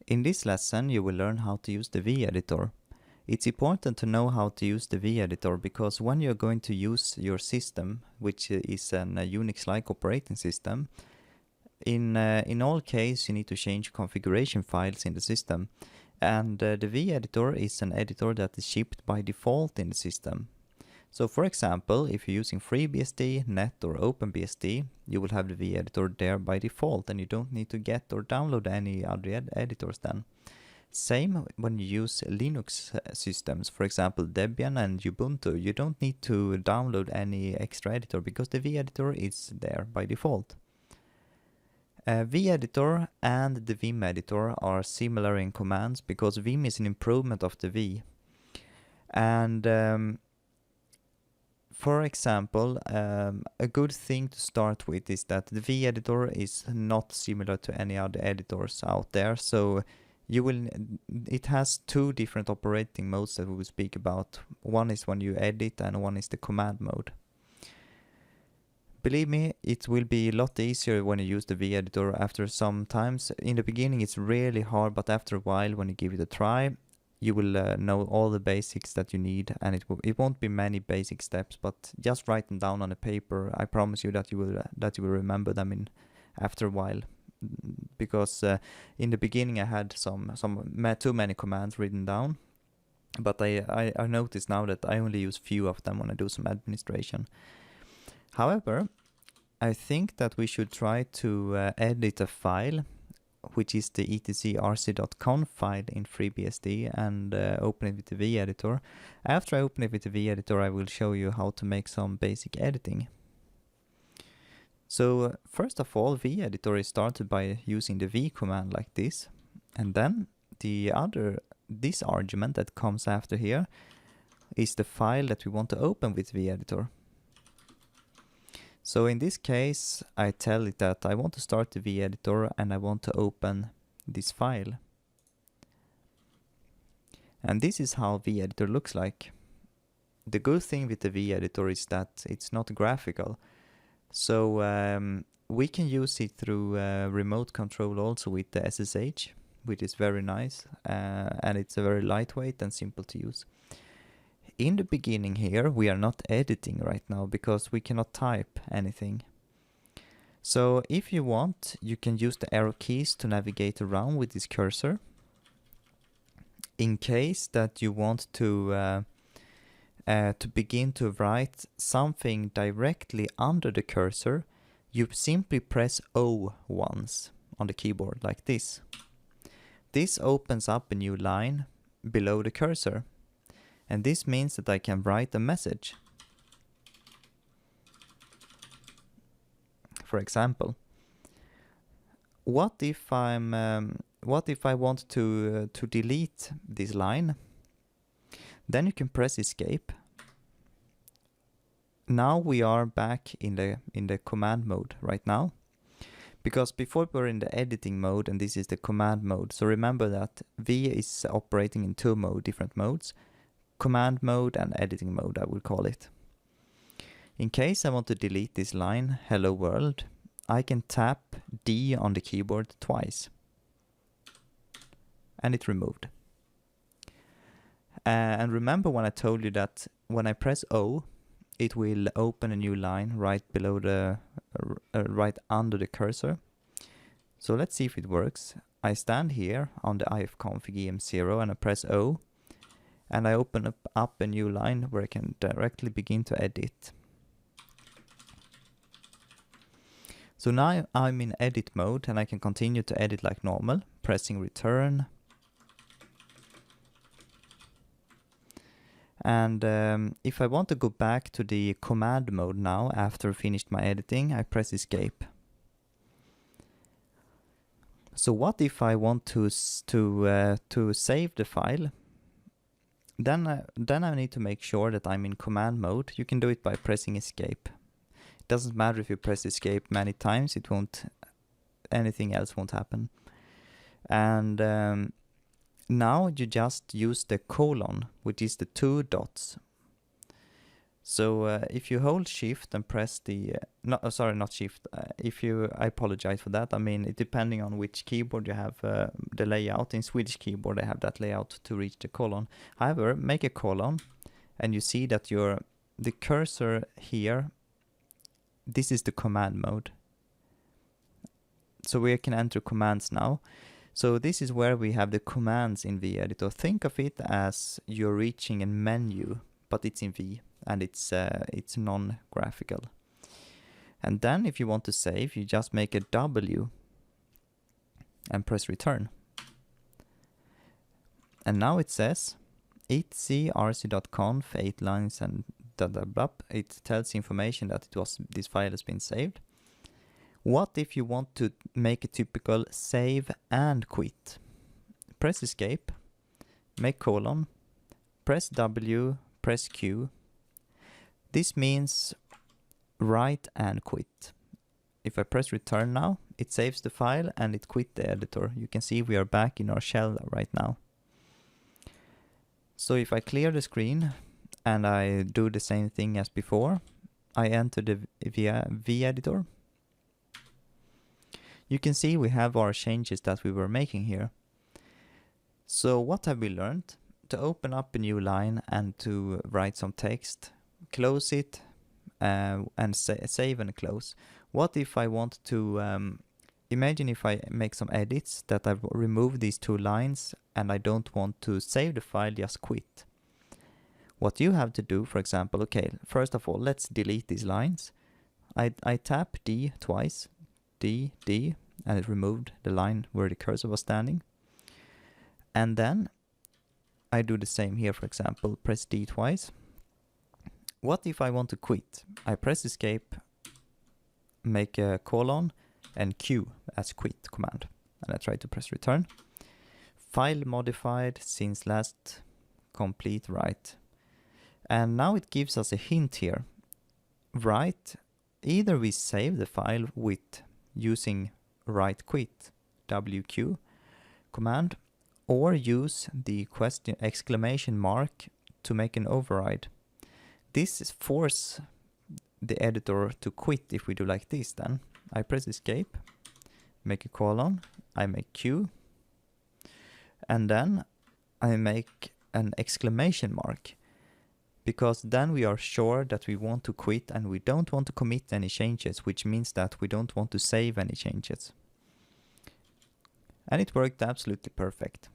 In this lesson, you will learn how to use the V-editor. It's important to know how to use the V-editor because when you're going to use your system, which is a Unix-like operating system, in all cases you need to change configuration files in the system. And the V-editor is an editor that is shipped by default in the system. So for example, if you're using FreeBSD, Net or OpenBSD, you will have the V-editor there by default and you don't need to get or download any other editors then. Same when you use Linux systems, for example Debian and Ubuntu, you don't need to download any extra editor because the V-editor is there by default. V-editor and the Vim editor are similar in commands because Vim is an improvement of the V. And for example, a good thing to start with is that the V-editor is not similar to any other editors out there, so it has two different operating modes that we will speak about. One is when you edit and one is the command mode. Believe me, it will be a lot easier when you use the V-editor after some times. In the beginning it's really hard, but after a while when you give it a try, you will know all the basics that you need, and it won't be many basic steps, but just write them down on a paper. I promise you that you will remember them after a while, because in the beginning I had too many commands written down, but I noticed now that I only use few of them when I do some administration. However, I think that we should try to edit a file, which is the etcrc.conf file in FreeBSD, and open it with the V-editor. After I open it with the V-editor, I will show you how to make some basic editing. So first of all, V-editor is started by using the V command like this, and then this argument that comes after here is the file that we want to open with V-editor. So in this case, I tell it that I want to start the V-editor and I want to open this file. And this is how V-editor looks like. The good thing with the V-editor is that it's not graphical. So we can use it through remote control also with the SSH, which is very nice, and it's a very lightweight and simple to use. In the beginning here, we are not editing right now because we cannot type anything. So if you want, you can use the arrow keys to navigate around with this cursor. In case that you want to begin to write something directly under the cursor, you simply press O once on the keyboard like this. This opens up a new line below the cursor. And this means that I can write a message. For example, what if I want to delete this line? Then you can press escape. Now we are back in the command mode right now, because before we were in the editing mode and this is the command mode. So remember that V is operating in different modes. Command mode and editing mode, I will call it. In case I want to delete this line, hello world, I can tap D on the keyboard twice. And it's removed. And remember when I told you that when I press O, it will open a new line right below right under the cursor. So let's see if it works. I stand here on the ifconfig em0 and I press O. And I open up a new line where I can directly begin to edit. So now I'm in edit mode and I can continue to edit like normal, pressing return. And if I want to go back to the command mode now after I finished my editing, I press escape. So what if I want to save the file? Then I need to make sure that I'm in command mode. You can do it by pressing escape. It doesn't matter if you press escape many times, anything else won't happen. And now you just use the colon, which is the two dots. So if you hold shift and press the, not shift, I apologize for that. I mean, it depending on which keyboard you have the layout. In Swedish keyboard, I have that layout to reach the colon. However, make a colon and you see that the cursor here, this is the command mode. So we can enter commands now. So this is where we have the commands in VEditor. Think of it as you're reaching a menu, but it's in V and it's non-graphical. And then if you want to save, you just make a W and press return. And now it says etc.rc.conf 8 lines and blah blah blah. It tells information that this file has been saved. What if you want to make a typical save and quit? Press escape, make colon, press W, press Q. This means write and quit. If I press return now, it saves the file and it quit the editor. You can see we are back in our shell right now. So if I clear the screen and I do the same thing as before, I enter the VEditor. You can see we have our changes that we were making here. So what have we learned? To open up a new line and to write some text, close it and save and close. What if I want to, imagine if I make some edits that I've removed these 2 lines and I don't want to save the file, just quit. What you have to do, for example, okay, first of all, let's delete these lines. I tap D twice, D, and it removed the line where the cursor was standing. And then I do the same here, for example, press D twice. What if I want to quit? I press escape, make a colon, and Q as quit command. And I try to press return. File modified since last complete write. And now it gives us a hint here. Write, either we save the file with using write quit WQ command, or use the exclamation mark to make an override. This forces the editor to quit if we do like this. Then I press escape, make a colon, I make Q, and then I make an exclamation mark, because then we are sure that we want to quit and we don't want to commit any changes, which means that we don't want to save any changes. And it worked absolutely perfect.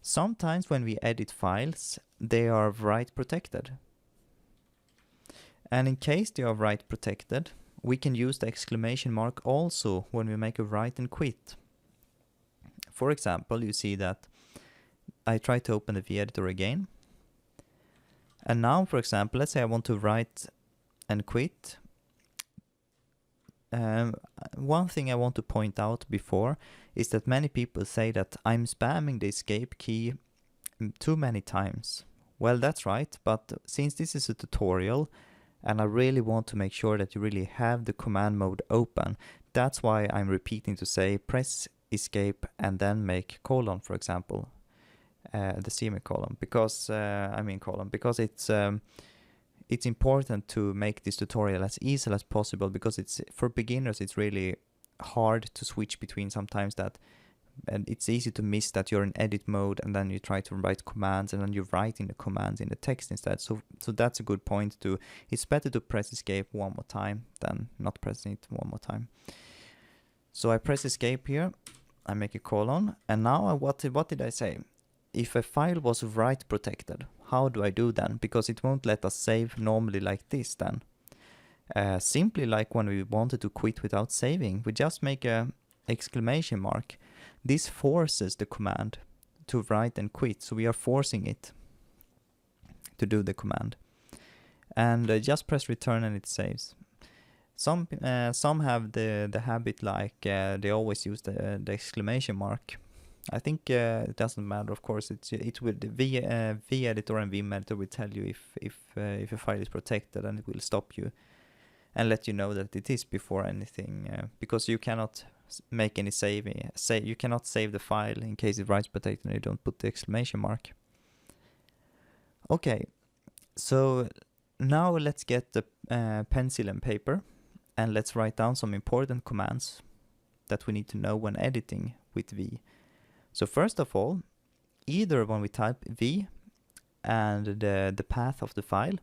Sometimes when we edit files, they are write protected. And in case they are write protected, we can use the exclamation mark also when we make a write and quit. For example, you see that I try to open the VEditor again. And now, for example, let's say I want to write and quit. One thing I want to point out before is that many people say that I'm spamming the escape key too many times. Well, that's right, but since this is a tutorial and I really want to make sure that you really have the command mode open, that's why I'm repeating to say press escape and then make colon, for example, the semicolon, because because it's important to make this tutorial as easy as possible, because it's for beginners it's really hard to switch between sometimes that, and it's easy to miss that you're in edit mode and then you try to write commands and then you're writing the commands in the text instead. So that's a good point to, it's better to press escape one more time than not pressing it one more time. So I press escape here, I make a colon, and now what did I say? If a file was write protected, how do I do then? Because it won't let us save normally like this then. Simply like when we wanted to quit without saving, we just make a exclamation mark. This forces the command to write and quit, so we are forcing it to do the command. And just press return and it saves. Some have the habit like they always use the exclamation mark. I think it doesn't matter. Of course, it will VEditor and Vim Editor will tell you if a file is protected, and it will stop you and let you know that it is before anything, because you cannot make any saving. You cannot save the file in case it writes protected and you don't put the exclamation mark. Okay, so now let's get the pencil and paper and let's write down some important commands that we need to know when editing with V. So first of all, either when we type V and the path of the file,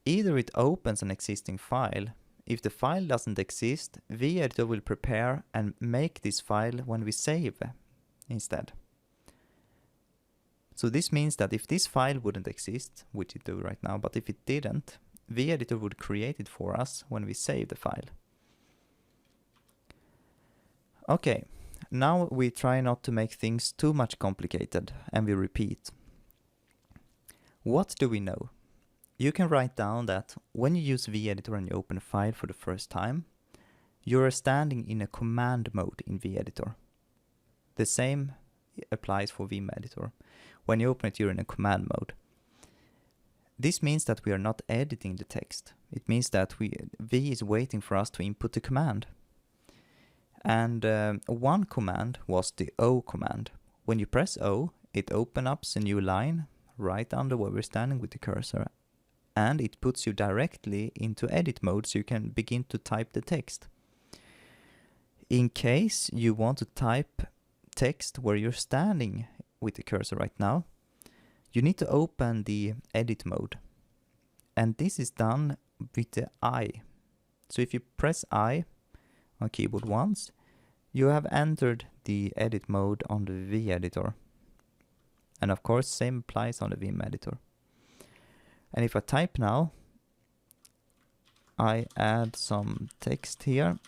either it opens an existing file. If the file doesn't exist, VEditor will prepare and make this file when we save instead. So this means that if this file wouldn't exist, which it do right now, but if it didn't, VEditor would create it for us when we save the file. Okay, now we try not to make things too much complicated and we repeat. What do we know? You can write down that when you use VEditor and you open a file for the first time, you are standing in a command mode in VEditor. The same applies for Vim Editor. When you open it, you're in a command mode. This means that we are not editing the text. It means that V is waiting for us to input the command. And one command was the O command. When you press O, it opens up a new line right under where we're standing with the cursor. And it puts you directly into edit mode so you can begin to type the text. In case you want to type text where you're standing with the cursor right now, you need to open the edit mode. And this is done with the I. So if you press I on keyboard once, you have entered the edit mode on the VEditor. And of course, same applies on the Vim Editor. And if I type now, I add some text here.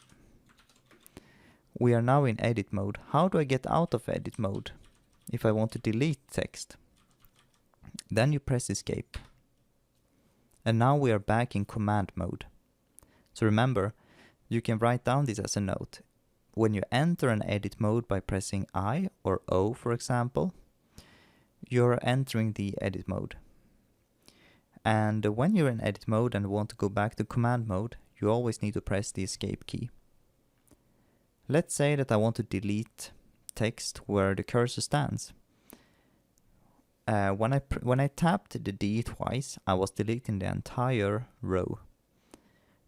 We are now in edit mode. How do I get out of edit mode? If I want to delete text, then you press escape. And now we are back in command mode. So remember, you can write down this as a note. When you enter an edit mode by pressing I or O, for example, you're entering the edit mode. And when you're in edit mode and want to go back to command mode, you always need to press the escape key. Let's say that I want to delete text where the cursor stands. When I tapped the D twice, I was deleting the entire row,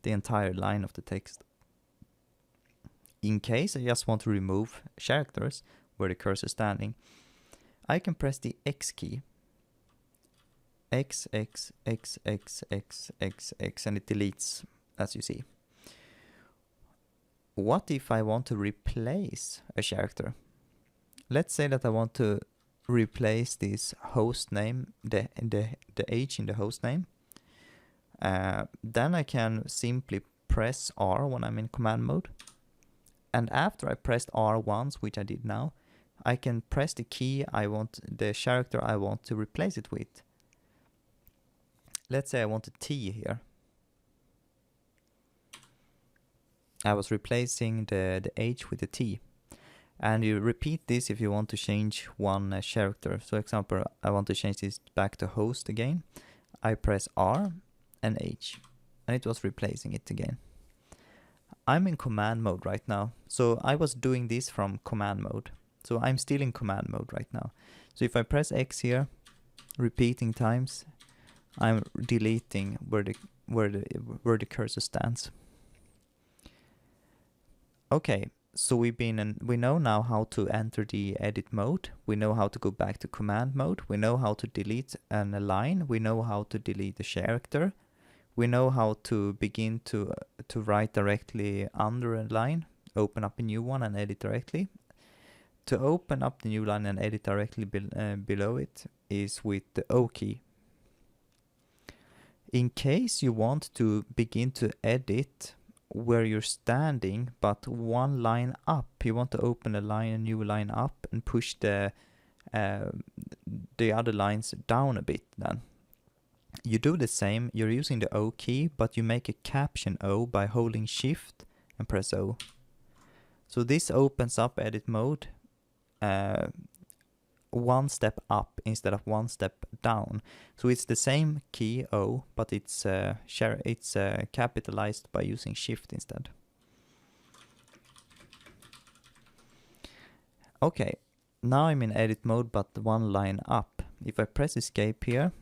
the entire line of the text. In case I just want to remove characters where the cursor is standing, I can press the X key. X, X, X, X, X, X, X, and it deletes, as you see. What if I want to replace a character? Let's say that I want to replace this host name, the H in the host name. Then I can simply press R when I'm in command mode. And after I pressed R once, which I did now, I can press the key the character I want to replace it with. Let's say I want a T here. I was replacing the H with a T. And you repeat this if you want to change one character. So example, I want to change this back to host again. I press R and H, and it was replacing it again. I'm in command mode right now. So I was doing this from command mode. So I'm still in command mode right now. So if I press X here, repeating times, I'm deleting where the cursor stands. Okay, so we know now how to enter the edit mode. We know how to go back to command mode. We know how to delete a line. We know how to delete a character. We know how to begin to write directly under a line, open up a new one and edit directly. To open up the new line and edit directly below it is with the O key. In case you want to begin to edit where you're standing, but one line up, you want to open a new line up and push the other lines down a bit then. You do the same, you're using the O key, but you make a caption O by holding Shift and press O. So this opens up edit mode one step up instead of one step down. So it's the same key O, but it's capitalized by using Shift instead. Okay, now I'm in edit mode, but one line up. If I press escape here,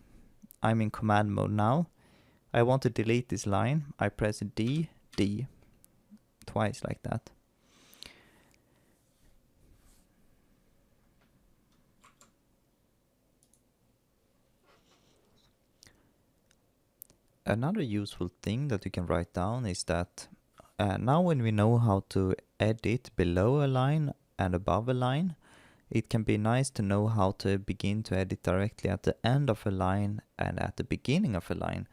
I'm in command mode now. I want to delete this line. I press D, D twice like that. Another useful thing that you can write down is that now when we know how to edit below a line and above a line, it can be nice to know how to begin to edit directly at the end of a line and at the beginning of a line.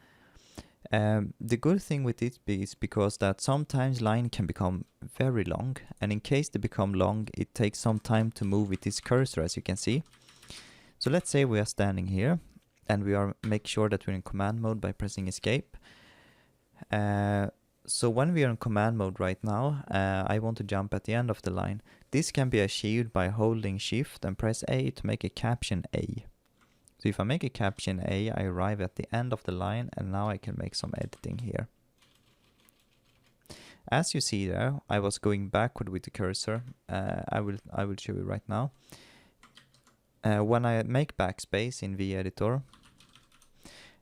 The good thing with it is because that sometimes line can become very long, and in case they become long, it takes some time to move with this cursor, as you can see. So let's say we are standing here, and we are make sure that we're in command mode by pressing escape. So when we are in command mode right now, I want to jump at the end of the line. This can be achieved by holding shift and press A to make a caption A. So if I make a caption A, I arrive at the end of the line, and now I can make some editing here. As you see there, I was going backward with the cursor. I will show you right now. When I make backspace in VEditor,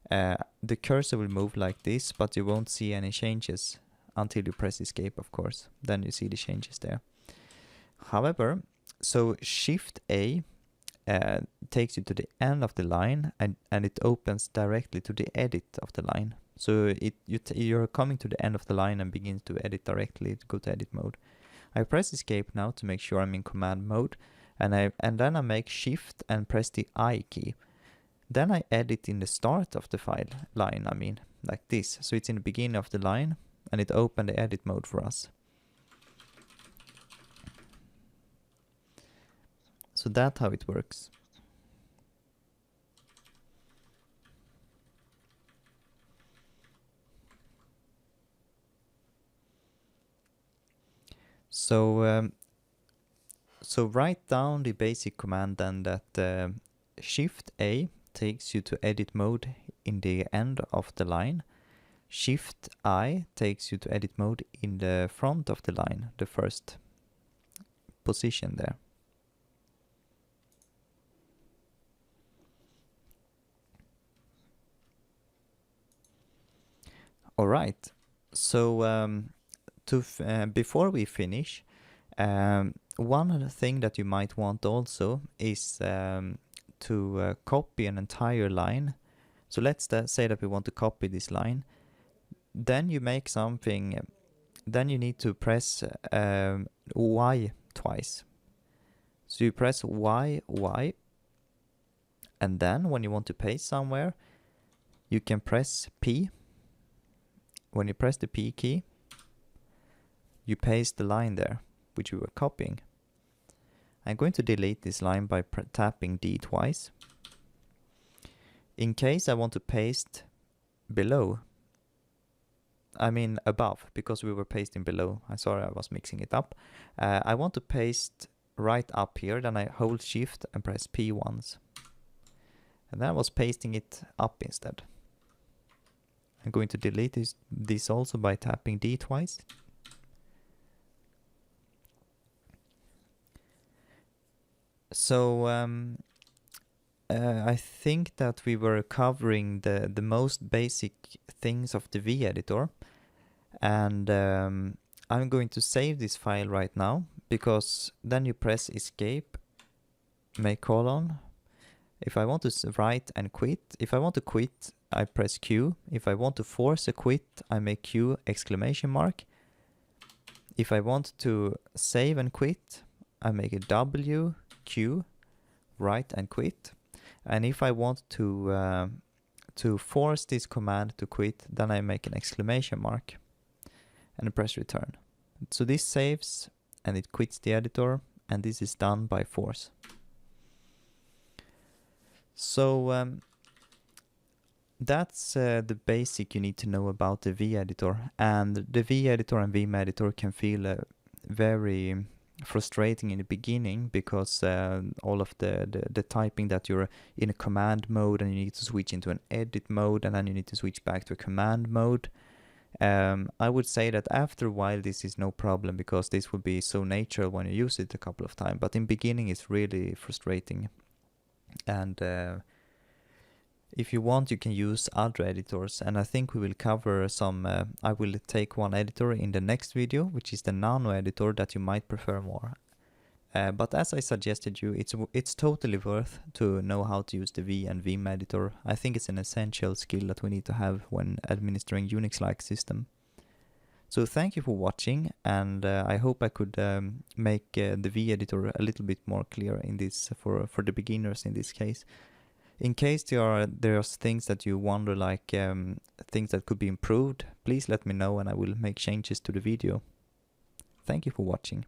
the cursor will move like this, but you won't see any changes until you press escape, of course. Then you see the changes there. However, so Shift A takes you to the end of the line, and it opens directly to the edit of the line. So you're coming to the end of the line and begin to edit directly, to go to edit mode. I press escape now to make sure I'm in command mode, and then I make shift and press the I key. Then I edit in the start of the file line, I mean, like this. So it's in the beginning of the line, and it opened the edit mode for us. So that's how it works. So write down the basic command then, that Shift A takes you to edit mode in the end of the line. Shift I takes you to edit mode in the front of the line, the first position there. All right. So before we finish, one other thing that you might want also is to copy an entire line. So let's say that we want to copy this line. Then you make something. Then you need to press Y twice. So you press Y, and then when you want to paste somewhere, you can press P. When you press the P key, you paste the line there, which we were copying. I'm going to delete this line by tapping D twice. In case I want to paste below, I mean above, because we were pasting below. I'm sorry, I was mixing it up. I want to paste right up here, then I hold shift and press P once. And then I was pasting it up instead. I'm going to delete this also by tapping D twice. So I think that we were covering the most basic things of the VEditor, and I'm going to save this file right now, because then you press escape, make colon. If I want to write and quit, if I want to quit, I press Q. If I want to force a quit, I make Q exclamation mark. If I want to save and quit, I make a W, Q, write and quit. And if I want to force this command to quit, then I make an exclamation mark and press return. So this saves and it quits the editor, and this is done by force. So that's the basic you need to know about the VEditor. And the VEditor and Vim editor can feel very frustrating in the beginning, because all of the typing that you're in a command mode, and you need to switch into an edit mode, and then you need to switch back to a command mode. I would say that after a while this is no problem, because this will be so natural when you use it a couple of times, but in beginning it's really frustrating, and If you want, you can use other editors, and I think we will cover some, I will take one editor in the next video, which is the Nano editor that you might prefer more. But as I suggested you, it's totally worth to know how to use the V and Vim editor. I think it's an essential skill that we need to have when administering Unix-like system. So thank you for watching, and I hope I could make the V editor a little bit more clear in this for the beginners in this case. In case there's things that you wonder, like things that could be improved, please let me know and I will make changes to the video. Thank you for watching.